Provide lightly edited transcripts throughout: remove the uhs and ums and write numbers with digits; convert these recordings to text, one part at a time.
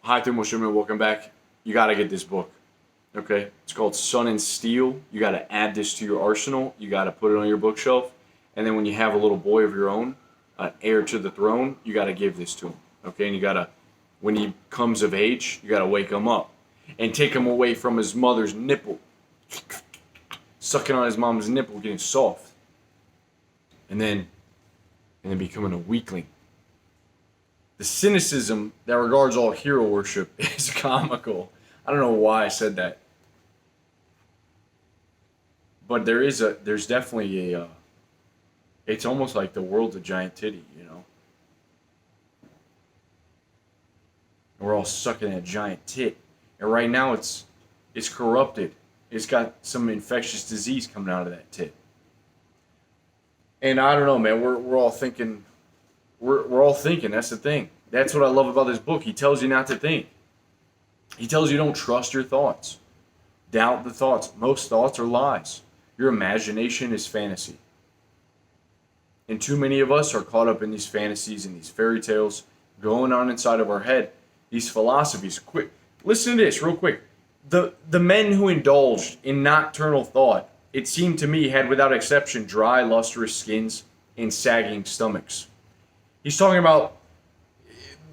Hi, Timo Shimon. Welcome back. You got to get this book. Okay? It's called Sun and Steel. You got to add this to your arsenal. You got to put it on your bookshelf. And then when you have a little boy of your own, an heir to the throne, you got to give this to him. Okay? And you got to, when he comes of age, you got to wake him up and take him away from his mother's nipple. Sucking on his mom's nipple, getting soft. And then becoming a weakling. The cynicism that regards all hero worship is comical. I don't know why I said that. But there's definitely it's almost like the world's a giant titty, you know? And we're all sucking that giant tit. And right now it's corrupted. It's got some infectious disease coming out of that tit. And I don't know, man, we're all thinking, we're all thinking, that's the thing. That's what I love about this book. He tells you not to think. He tells you don't trust your thoughts. Doubt the thoughts. Most thoughts are lies. Your imagination is fantasy. And too many of us are caught up in these fantasies and these fairy tales going on inside of our head. These philosophies. Quick, listen to this real quick. The men who indulged in nocturnal thought, it seemed to me, had without exception dry, lustrous skins and sagging stomachs. He's talking about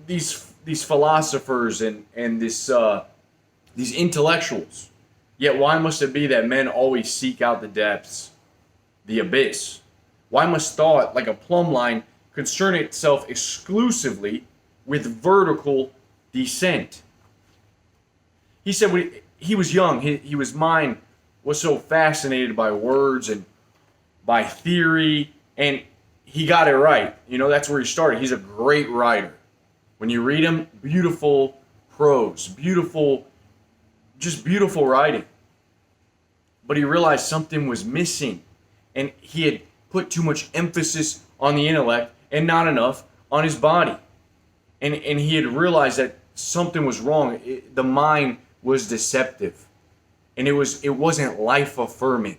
these philosophers and these intellectuals. Yet why must it be that men always seek out the depths, the abyss? Why must thought, like a plumb line, concern itself exclusively with vertical descent? He said when he was young, his mind was so fascinated by words and by theory, and he got it right. You know, that's where he started. He's a great writer. When you read him, beautiful prose, beautiful writing. But he realized something was missing, and he had put too much emphasis on the intellect and not enough on his body. And he had realized that something was wrong. The mind was deceptive. And it wasn't life affirming.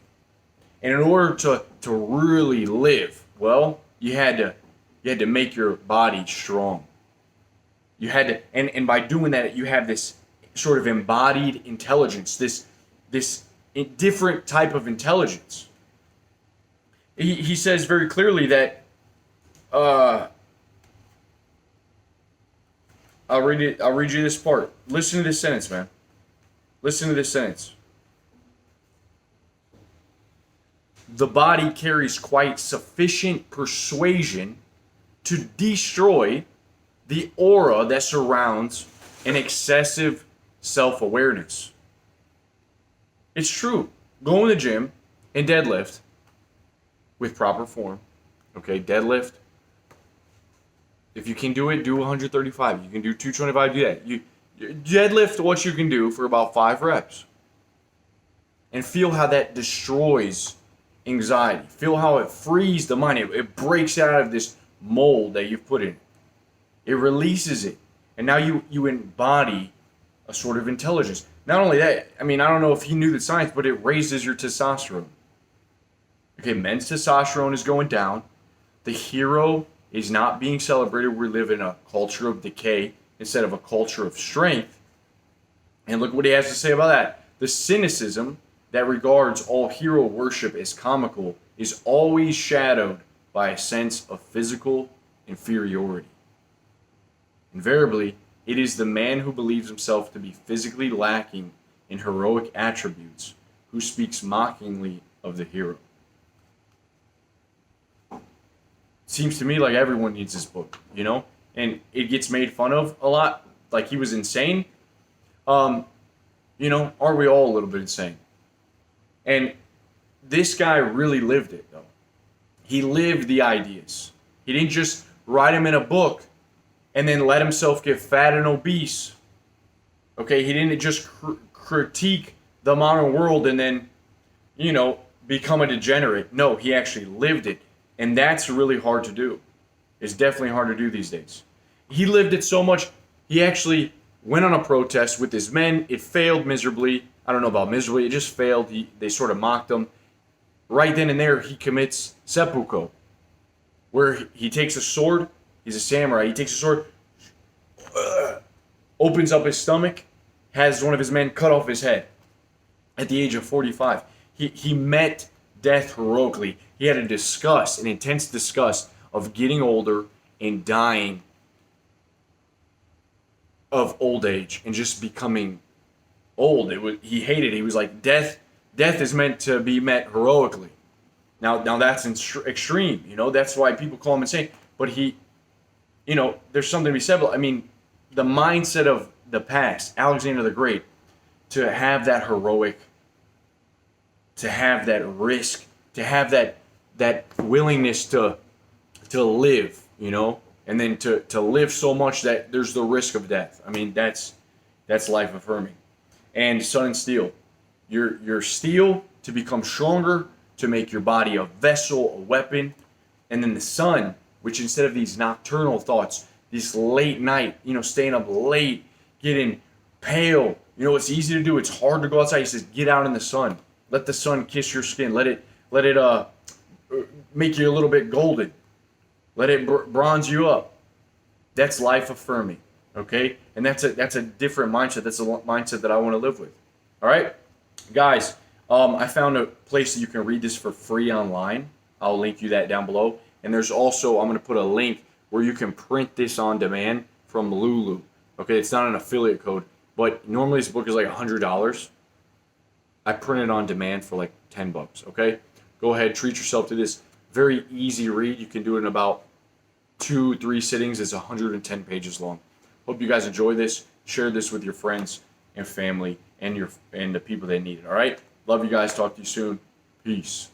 And in order to really live, well, you had to make your body strong. You had to, and by doing that, you have this sort of embodied intelligence, this different type of intelligence. He says very clearly that I'll read you this part. Listen to this sentence, man. Listen to this sentence. The body carries quite sufficient persuasion to destroy the aura that surrounds an excessive self-awareness. It's true. Go in the gym and deadlift with proper form. Okay, deadlift. If you can do it, do 135. You can do 225, do that. You deadlift what you can do for about 5 reps. And feel how that destroys anxiety. Feel how it frees the mind. It breaks out of this mold that you've put in. It releases it. And now you embody a sort of intelligence. Not only that, I mean, I don't know if he knew the science, but it raises your testosterone. Okay, men's testosterone is going down. The hero is not being celebrated. We live in a culture of decay instead of a culture of strength. And look what he has to say about that. The cynicism that regards all hero worship as comical is always shadowed by a sense of physical inferiority. Invariably, it is the man who believes himself to be physically lacking in heroic attributes who speaks mockingly of the hero. Seems to me like everyone needs this book, you know? And it gets made fun of a lot, like he was insane. You know, aren't we all a little bit insane? And this guy really lived it, though. He lived the ideas. He didn't just write them in a book and then let himself get fat and obese. Okay, he didn't just critique the modern world and then, you know, become a degenerate. No, he actually lived it. And that's really hard to do. It's definitely hard to do these days. He lived it so much, he actually went on a protest with his men. It failed miserably. I don't know about miserably. It just failed. They sort of mocked him. Right then and there, he commits seppuku, where he takes a sword. He's a samurai. He takes a sword, opens up his stomach, has one of his men cut off his head at the age of 45. He met death heroically. He had an intense disgust of getting older and dying of old age and just becoming old. He hated it. He was like, death is meant to be met heroically. Now that's extreme, that's why people call him insane. But there's something to be said. I mean, the mindset of the past, Alexander the Great, to have that heroic, to have that risk, to have that willingness to live, and then to live so much that there's the risk of death. I mean, that's life affirming. And Sun and Steel, your steel to become stronger, to make your body a vessel, a weapon, and then the Sun, which instead of these nocturnal thoughts, this late night, staying up late, getting pale, it's easy to do. It's hard to go outside. He says, get out in the sun. Let the sun kiss your skin. Let it make you a little bit golden. Let it bronze you up. That's life affirming, okay? And that's a different mindset. That's a mindset that I want to live with. All right, guys. I found a place that you can read this for free online. I'll link you that down below. And there's also, I'm going to put a link where you can print this on demand from Lulu. Okay, it's not an affiliate code, but normally this book is like $100. I print it on demand for like $10. Okay, go ahead, treat yourself to this. Very easy read. You can do it in about 2-3 sittings. It's 110 pages long. Hope you guys enjoy this. Share this with your friends and family and the people that need it. All right, love you guys. Talk to you soon. Peace.